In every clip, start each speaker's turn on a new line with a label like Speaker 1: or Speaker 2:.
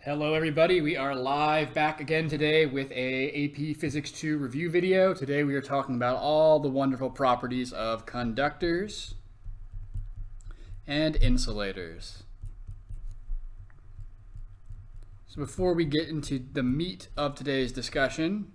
Speaker 1: Hello everybody, we are live back again today with a AP Physics 2 review video. Today we are talking about all the wonderful properties of conductors and insulators. So before we get into the meat of today's discussion,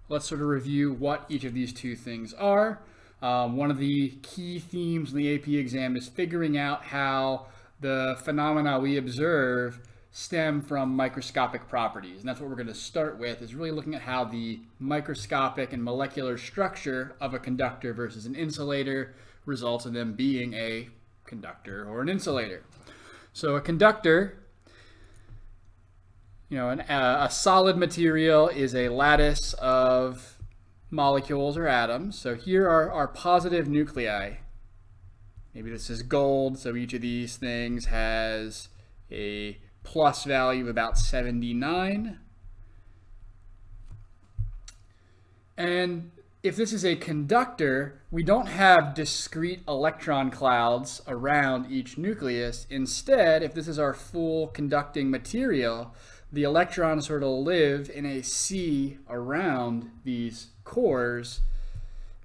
Speaker 1: let's sort of review what each of these two things are. One of the key themes in the AP exam is figuring out how the phenomena we observe stem from microscopic properties. And that's what we're going to start with, is really looking at how the microscopic and molecular structure of a conductor versus an insulator results in them being a conductor or an insulator. So a conductor, a solid material is a lattice of molecules or atoms. So here are our positive nuclei. Maybe this is gold, so each of these things has a plus value of about 79. And if this is a conductor, we don't have discrete electron clouds around each nucleus. Instead, if this is our full conducting material, the electrons sort of live in a sea around these cores,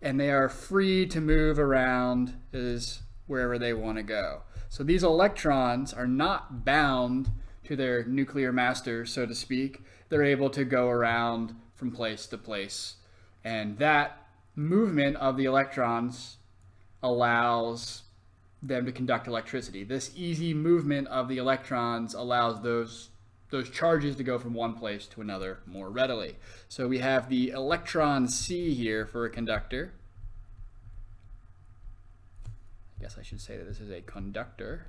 Speaker 1: and they are free to move around as wherever they want to go. So these electrons are not bound to their nuclear masters, so to speak. They're able to go around from place to place. And that movement of the electrons allows them to conduct electricity. This easy movement of the electrons allows those charges to go from one place to another more readily. So we have the electron C here for a conductor. I guess I should say that this is a conductor.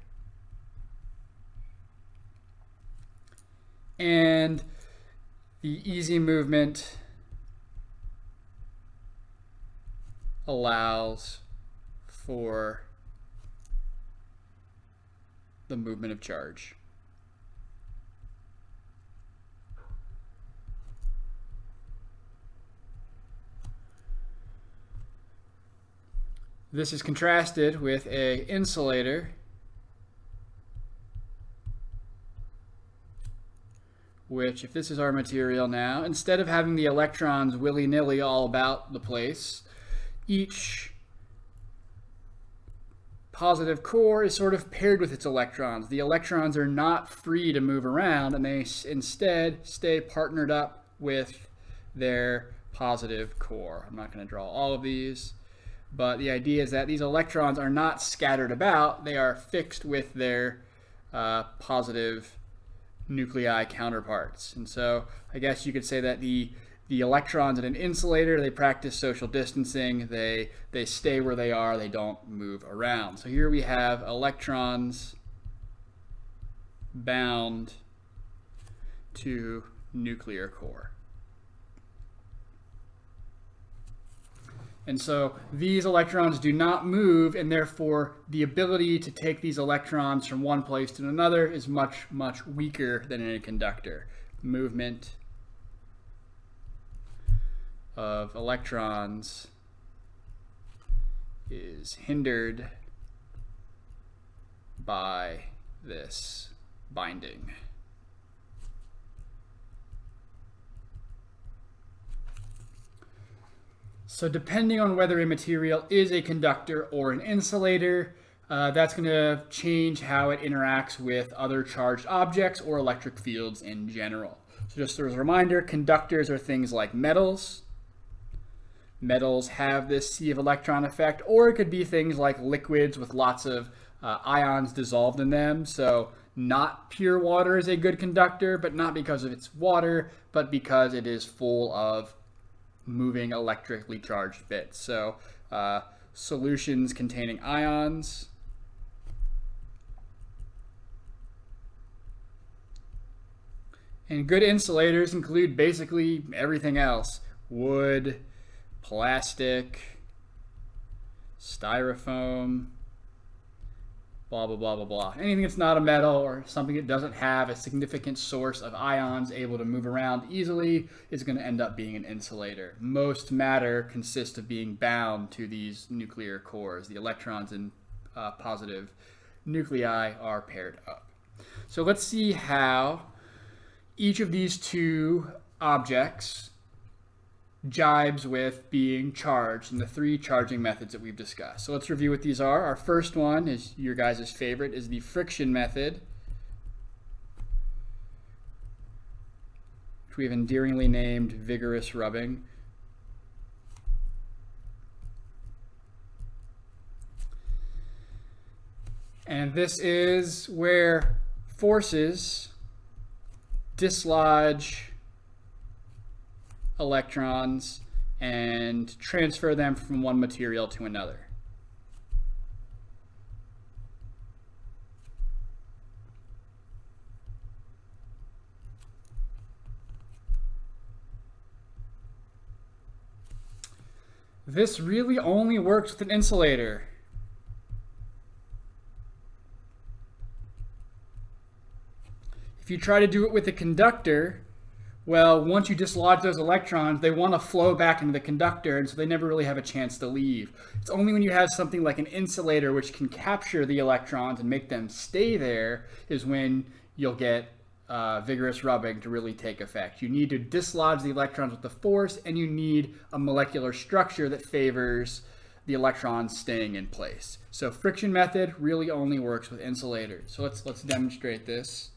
Speaker 1: And the easy movement allows for the movement of charge. This is contrasted with an insulator, which, if this is our material now, instead of having the electrons willy-nilly all about the place, each positive core is sort of paired with its electrons. The electrons are not free to move around, and they instead stay partnered up with their positive core. I'm not going to draw all of these, but the idea is that these electrons are not scattered about. They are fixed with their positive nuclei counterparts. And so I guess you could say that the electrons in an insulator, they practice social distancing. They stay where they are. They don't move around. So here we have electrons bound to nuclear core. And so these electrons do not move, and therefore the ability to take these electrons from one place to another is much, much weaker than in a conductor. Movement of electrons is hindered by this binding. So depending on whether a material is a conductor or an insulator, that's going to change how it interacts with other charged objects or electric fields in general. So just as a reminder, conductors are things like metals. Metals have this sea of electron effect, or it could be things like liquids with lots of ions dissolved in them. So not pure water is a good conductor, but not because of its water, but because it is full of moving electrically charged bits. So solutions containing ions, and good insulators include basically everything else: wood, plastic, styrofoam, blah, blah, blah, blah, blah. Anything that's not a metal or something that doesn't have a significant source of ions able to move around easily is going to end up being an insulator. Most matter consists of being bound to these nuclear cores. The electrons in positive nuclei are paired up. So let's see how each of these two objects jibes with being charged in the three charging methods that we've discussed. So let's review what these are. Our first one is your guys' favorite, is the friction method, which we have endearingly named vigorous rubbing. And this is where forces dislodge electrons and transfer them from one material to another. This really only works with an insulator. If you try to do it with a conductor, well, once you dislodge those electrons, they want to flow back into the conductor, and so they never really have a chance to leave. It's only when you have something like an insulator which can capture the electrons and make them stay there is when you'll get vigorous rubbing to really take effect. You need to dislodge the electrons with the force, and you need a molecular structure that favors the electrons staying in place. So friction method really only works with insulators. So let's demonstrate this.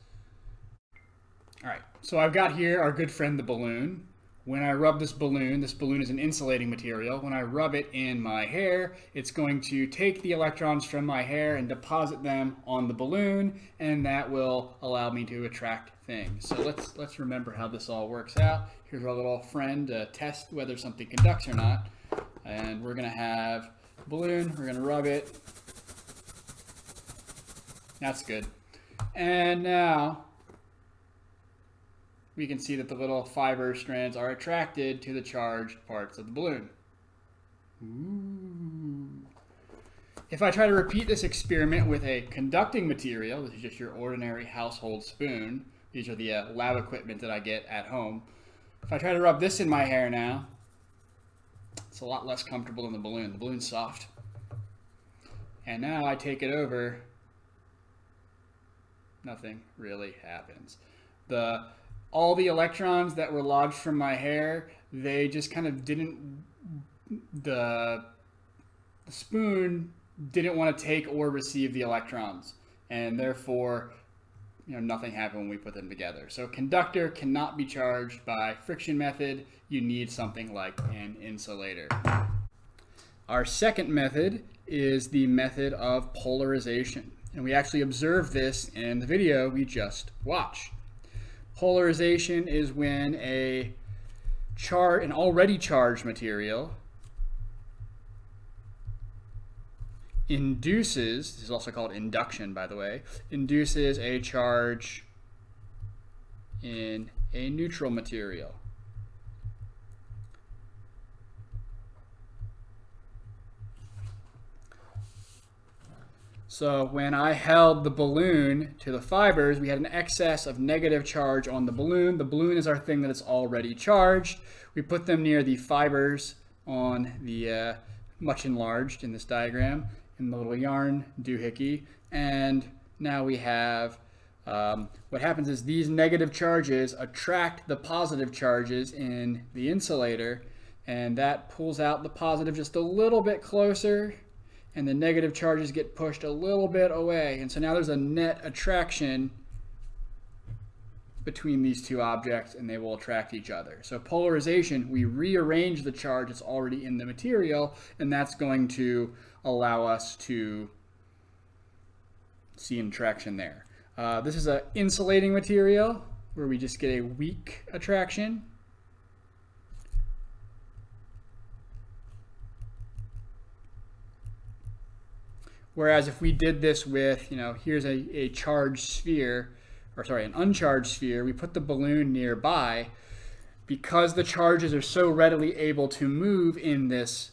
Speaker 1: All right, so I've got here our good friend the balloon. When I rub this balloon is an insulating material. When I rub it in my hair, it's going to take the electrons from my hair and deposit them on the balloon, and that will allow me to attract things. So let's remember how this all works out. Here's our little friend to test whether something conducts or not. And we're gonna have a balloon, we're gonna rub it. That's good. And now we can see that the little fiber strands are attracted to the charged parts of the balloon. Ooh. If I try to repeat this experiment with a conducting material, this is just your ordinary household spoon. These are the lab equipment that I get at home. If I try to rub this in my hair now, it's a lot less comfortable than the balloon. The balloon's soft. And now I take it over, nothing really happens. All the electrons that were lodged from my hair, they just kind of didn't, the spoon didn't want to take or receive the electrons, and therefore, nothing happened when we put them together. So conductor cannot be charged by friction method. You need something like an insulator. Our second method is the method of polarization, and we actually observed this in the video we just watched. Polarization is when an already charged material induces, this is also called induction by the way, induces a charge in a neutral material. So when I held the balloon to the fibers, we had an excess of negative charge on the balloon. The balloon is our thing that is already charged. We put them near the fibers on the, much enlarged in this diagram, in the little yarn doohickey. And now we have, what happens is these negative charges attract the positive charges in the insulator, and that pulls out the positive just a little bit closer, and the negative charges get pushed a little bit away. And so now there's a net attraction between these two objects, and they will attract each other. So polarization, we rearrange the charge that's already in the material, and that's going to allow us to see an attraction there. This is an insulating material where we just get a weak attraction. Whereas if we did this with, here's a charged sphere, an uncharged sphere, we put the balloon nearby, because the charges are so readily able to move in this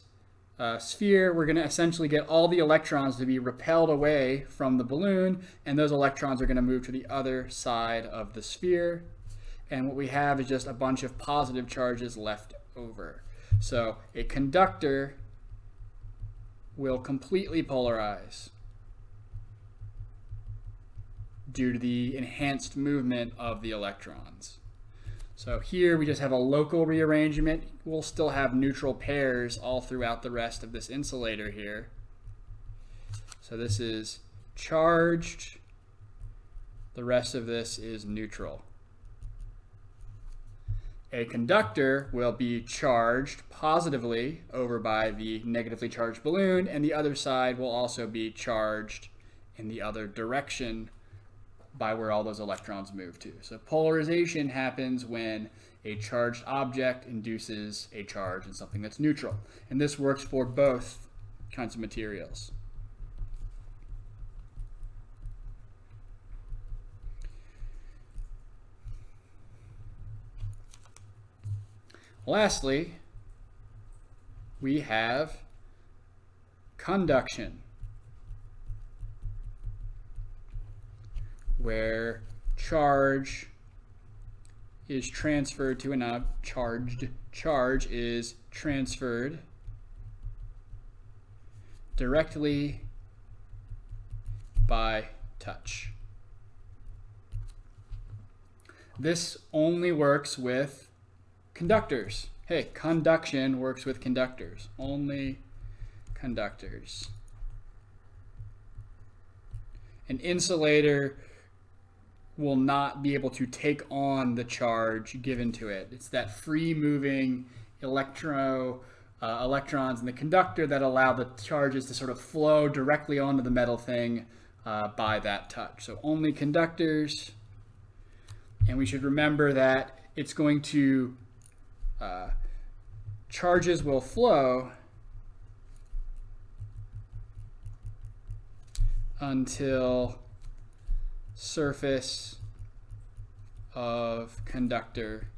Speaker 1: sphere, we're going to essentially get all the electrons to be repelled away from the balloon, and those electrons are going to move to the other side of the sphere. And what we have is just a bunch of positive charges left over. So a conductor will completely polarize. due to the enhanced movement of the electrons. So here we just have a local rearrangement. We'll still have neutral pairs all throughout the rest of this insulator here. So this is charged. The rest of this is neutral. A conductor will be charged positively over by the negatively charged balloon, and the other side will also be charged in the other direction by where all those electrons move to. So polarization happens when a charged object induces a charge in something that's neutral. And this works for both kinds of materials. Lastly, we have conduction, where charge is transferred to an charge is transferred directly by touch. This only works with conductors. Hey, conduction works with conductors. Only conductors. An insulator will not be able to take on the charge given to it. It's that free moving electrons in the conductor that allow the charges to sort of flow directly onto the metal thing by that touch. So only conductors. And we should remember that it's going to, charges will flow until surface of conductor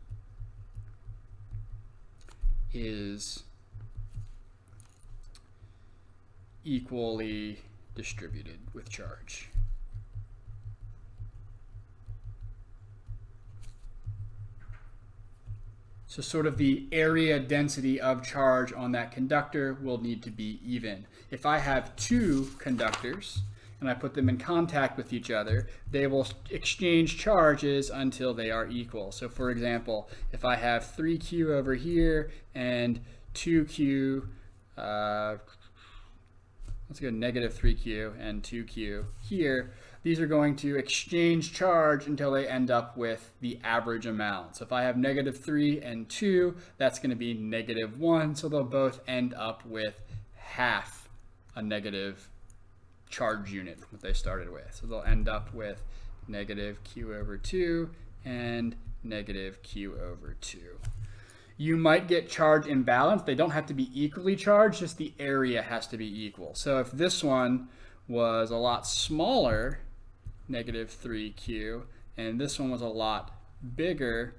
Speaker 1: is equally distributed with charge. So sort of the area density of charge on that conductor will need to be even. If I have two conductors and I put them in contact with each other, they will exchange charges until they are equal. So for example, if I have 3Q over here and 2Q, let's go negative 3Q and 2Q here, these are going to exchange charge until they end up with the average amount. So if I have negative 3 and 2, that's going to be negative 1, so they'll both end up with half a negative charge unit from what they started with. So they'll end up with negative Q over 2 and negative Q over 2. You might get charge imbalance. They don't have to be equally charged, just the area has to be equal. So if this one was a lot smaller, negative 3Q, and this one was a lot bigger,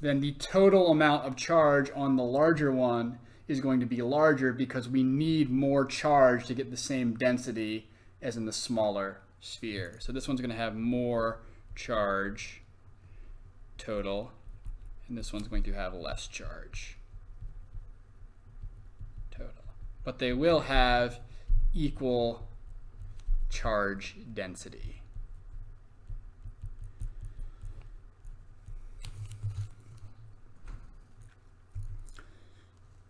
Speaker 1: then the total amount of charge on the larger one is going to be larger because we need more charge to get the same density as in the smaller sphere. So this one's going to have more charge total, and this one's going to have less charge total. But they will have equal charge density.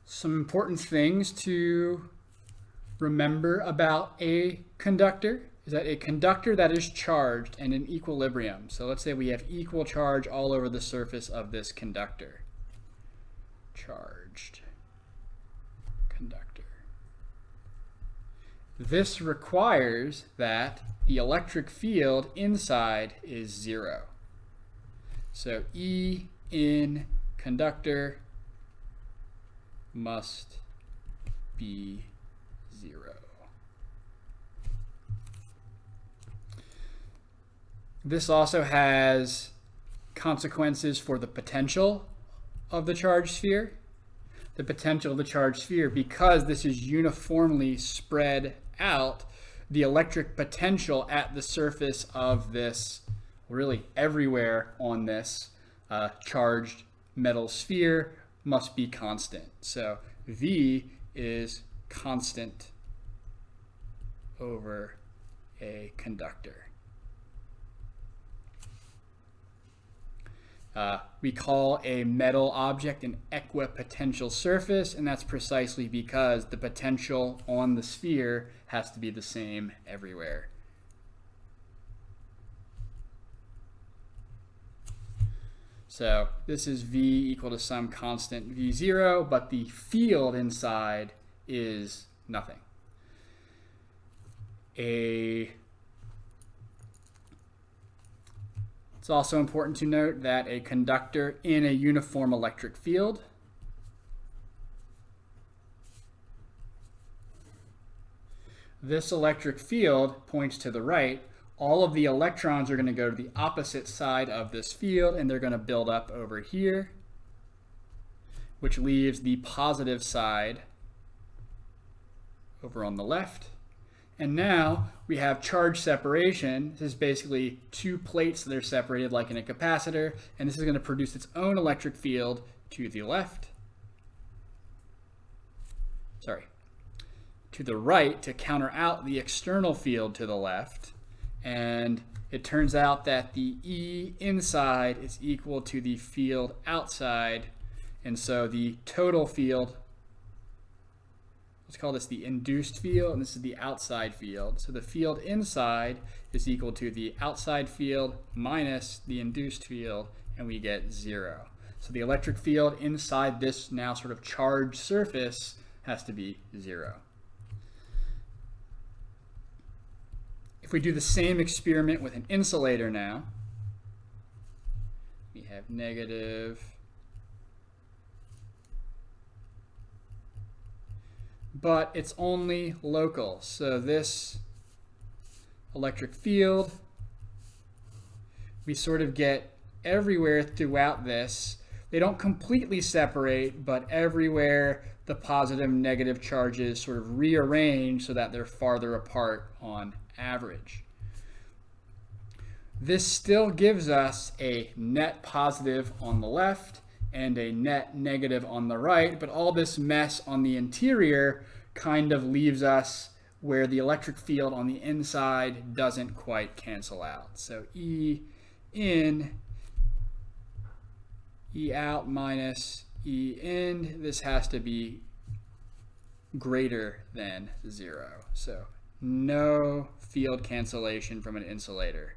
Speaker 1: Some important things to remember about a conductor is that a conductor that is charged and in equilibrium. So let's say we have equal charge all over the surface of this conductor. Charged conductor. This requires that the electric field inside is 0. So E in conductor must be 0. This also has consequences for the potential of the charge sphere. The potential of the charge sphere, because this is uniformly spread out, the electric potential at the surface of this, really everywhere on this charged metal sphere, must be constant. So V is constant over a conductor. We call a metal object an equipotential surface, and that's precisely because the potential on the sphere has to be the same everywhere. So this is V equal to some constant V0, but the field inside is nothing. It's also important to note that a conductor in a uniform electric field this electric field points to the right. All of the electrons are going to go to the opposite side of this field, and they're going to build up over here, which leaves the positive side over on the left. And now we have charge separation. This is basically two plates that are separated like in a capacitor, and this is going to produce its own electric field to the left. To the right to counter out the external field to the left. And it turns out that the E inside is equal to the field outside, and so the total field, let's call this the induced field, and this is the outside field. So the field inside is equal to the outside field minus the induced field, and we get 0. So the electric field inside this now sort of charged surface has to be 0. If we do the same experiment with an insulator now, we have negative, but it's only local. So this electric field, we sort of get everywhere throughout this. They don't completely separate, but everywhere the positive and negative charges sort of rearrange so that they're farther apart on average. This still gives us a net positive on the left and a net negative on the right, but all this mess on the interior kind of leaves us where the electric field on the inside doesn't quite cancel out. So E in, E out minus E in, this has to be greater than 0. So no field cancellation from an insulator.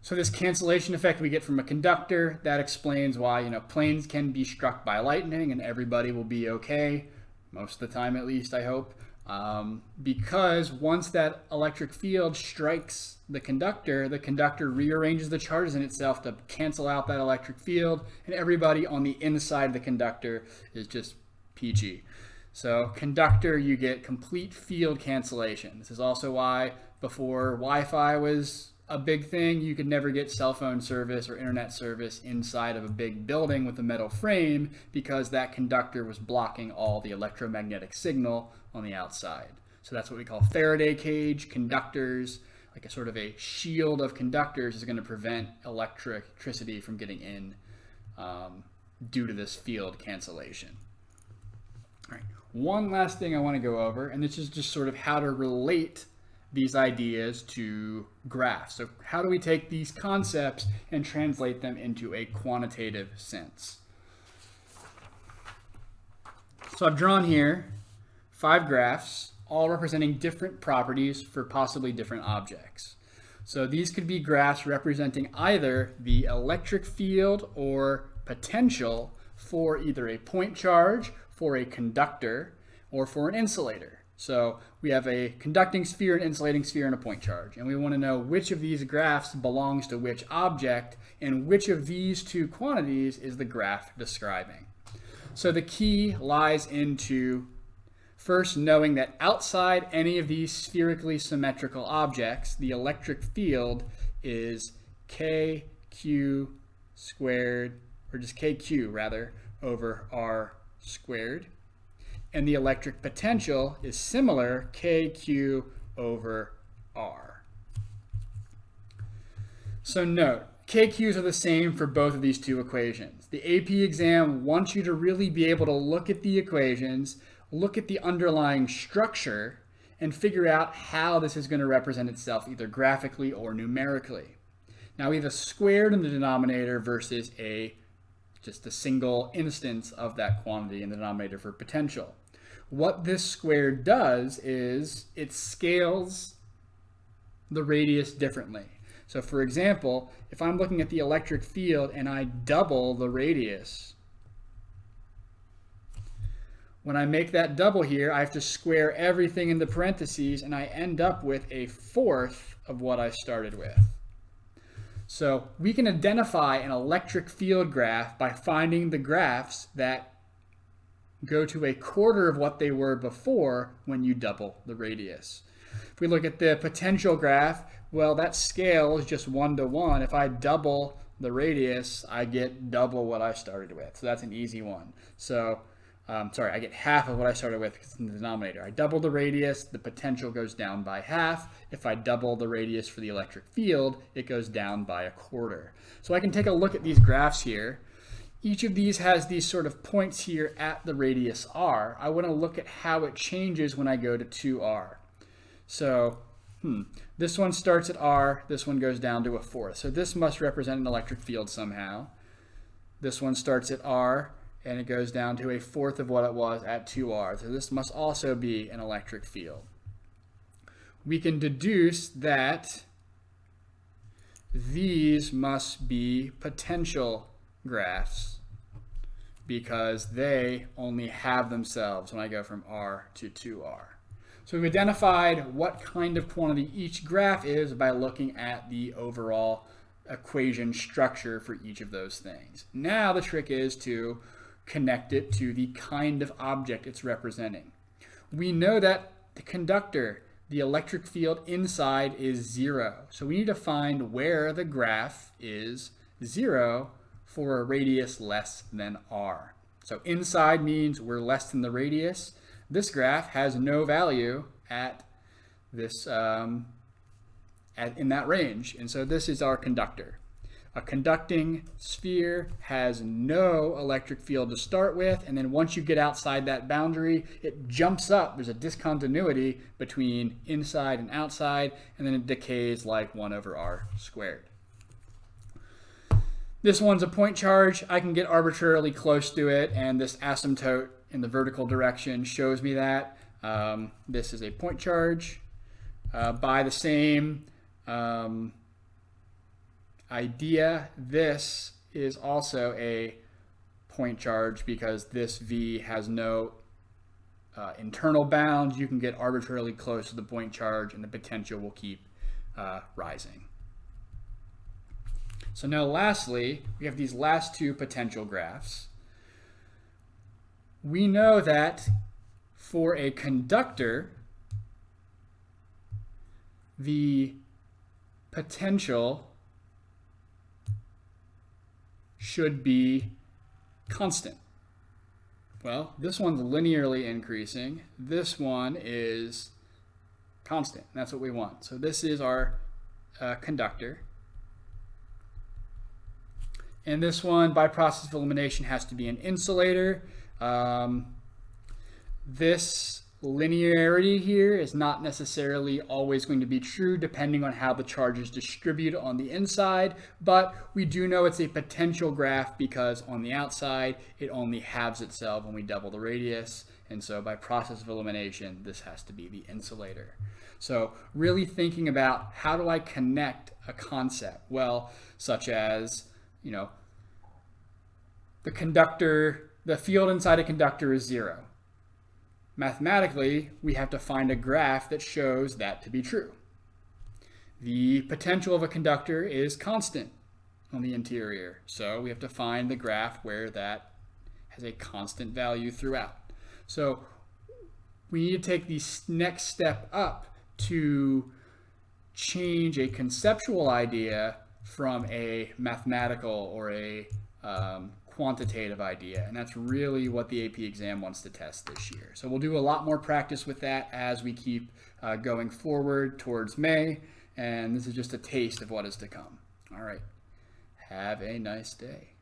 Speaker 1: So this cancellation effect we get from a conductor, that explains why, planes can be struck by lightning and everybody will be okay, most of the time at least, I hope. Because once that electric field strikes the conductor rearranges the charges in itself to cancel out that electric field, and everybody on the inside of the conductor is just PG. So conductor, you get complete field cancellation. This is also why before Wi-Fi was a big thing, you could never get cell phone service or internet service inside of a big building with a metal frame, because that conductor was blocking all the electromagnetic signal on the outside. So that's what we call Faraday cage. Conductors, like a sort of a shield of conductors, is going to prevent electricity from getting in due to this field cancellation. All right, one last thing I want to go over, and this is just sort of how to relate these ideas to graphs. So how do we take these concepts and translate them into a quantitative sense? So I've drawn here 5 graphs, all representing different properties for possibly different objects. So these could be graphs representing either the electric field or potential for either a point charge, for a conductor, or for an insulator. So we have a conducting sphere, an insulating sphere, and a point charge. And we want to know which of these graphs belongs to which object, and which of these two quantities is the graph describing. So the key lies into first knowing that outside any of these spherically symmetrical objects, the electric field is KQ squared, or just KQ rather, over R squared. And the electric potential is similar, KQ over R. So note, KQs are the same for both of these two equations. The AP exam wants you to really be able to look at the equations, look at the underlying structure, and figure out how this is going to represent itself either graphically or numerically. Now we have a squared in the denominator versus just a single instance of that quantity in the denominator for potential. What this squared does is it scales the radius differently. So for example, if I'm looking at the electric field and I double the radius, when I make that double here, I have to square everything in the parentheses and I end up with a fourth of what I started with. So we can identify an electric field graph by finding the graphs that go to a quarter of what they were before when you double the radius. If we look at the potential graph, well, that scale is just 1 to 1. If I double the radius, I get double what I started with. So that's an easy one. So, I get half of what I started with because it's in the denominator. I double the radius, the potential goes down by half. If I double the radius for the electric field, it goes down by a quarter. So I can take a look at these graphs here. Each of these has these sort of points here at the radius r. I want to look at how it changes when I go to 2r. So, this one starts at r, this one goes down to a fourth. So this must represent an electric field somehow. This one starts at r, and it goes down to a fourth of what it was at 2r. So this must also be an electric field. We can deduce that these must be potential graphs because they only have themselves when I go from r to 2r. So we've identified what kind of quantity each graph is by looking at the overall equation structure for each of those things. Now the trick is to connect it to the kind of object it's representing. We know that the conductor, the electric field inside is 0. So we need to find where the graph is 0 for a radius less than r. So inside means we're less than the radius. This graph has no value at this in that range, and so this is our conductor. A conducting sphere has no electric field to start with, and then once you get outside that boundary, it jumps up. There's a discontinuity between inside and outside, and then it decays like 1 over r squared. This one's a point charge. I can get arbitrarily close to it, and this asymptote in the vertical direction shows me that. This is a point charge. By the same idea, this is also a point charge because this V has no internal bounds. You can get arbitrarily close to the point charge and the potential will keep rising. So now lastly, we have these last two potential graphs. We know that for a conductor, the potential should be constant. Well, this one's linearly increasing. This one is constant. That's what we want. So this is our conductor. And this one, by process of elimination, has to be an insulator. This linearity here is not necessarily always going to be true depending on how the charges distribute on the inside, but we do know it's a potential graph because on the outside it only halves itself when we double the radius, and so by process of elimination this has to be the insulator. So really thinking about how do I connect a concept, well, such as, you know, the field inside a conductor is 0. Mathematically, we have to find a graph that shows that to be true. The potential of a conductor is constant on the interior, so we have to find the graph where that has a constant value throughout. So we need to take the next step up to change a conceptual idea from a mathematical or a quantitative idea, and that's really what the AP exam wants to test this year. So we'll do a lot more practice with that as we keep going forward towards May, and this is just a taste of what is to come. All right, Have a nice day.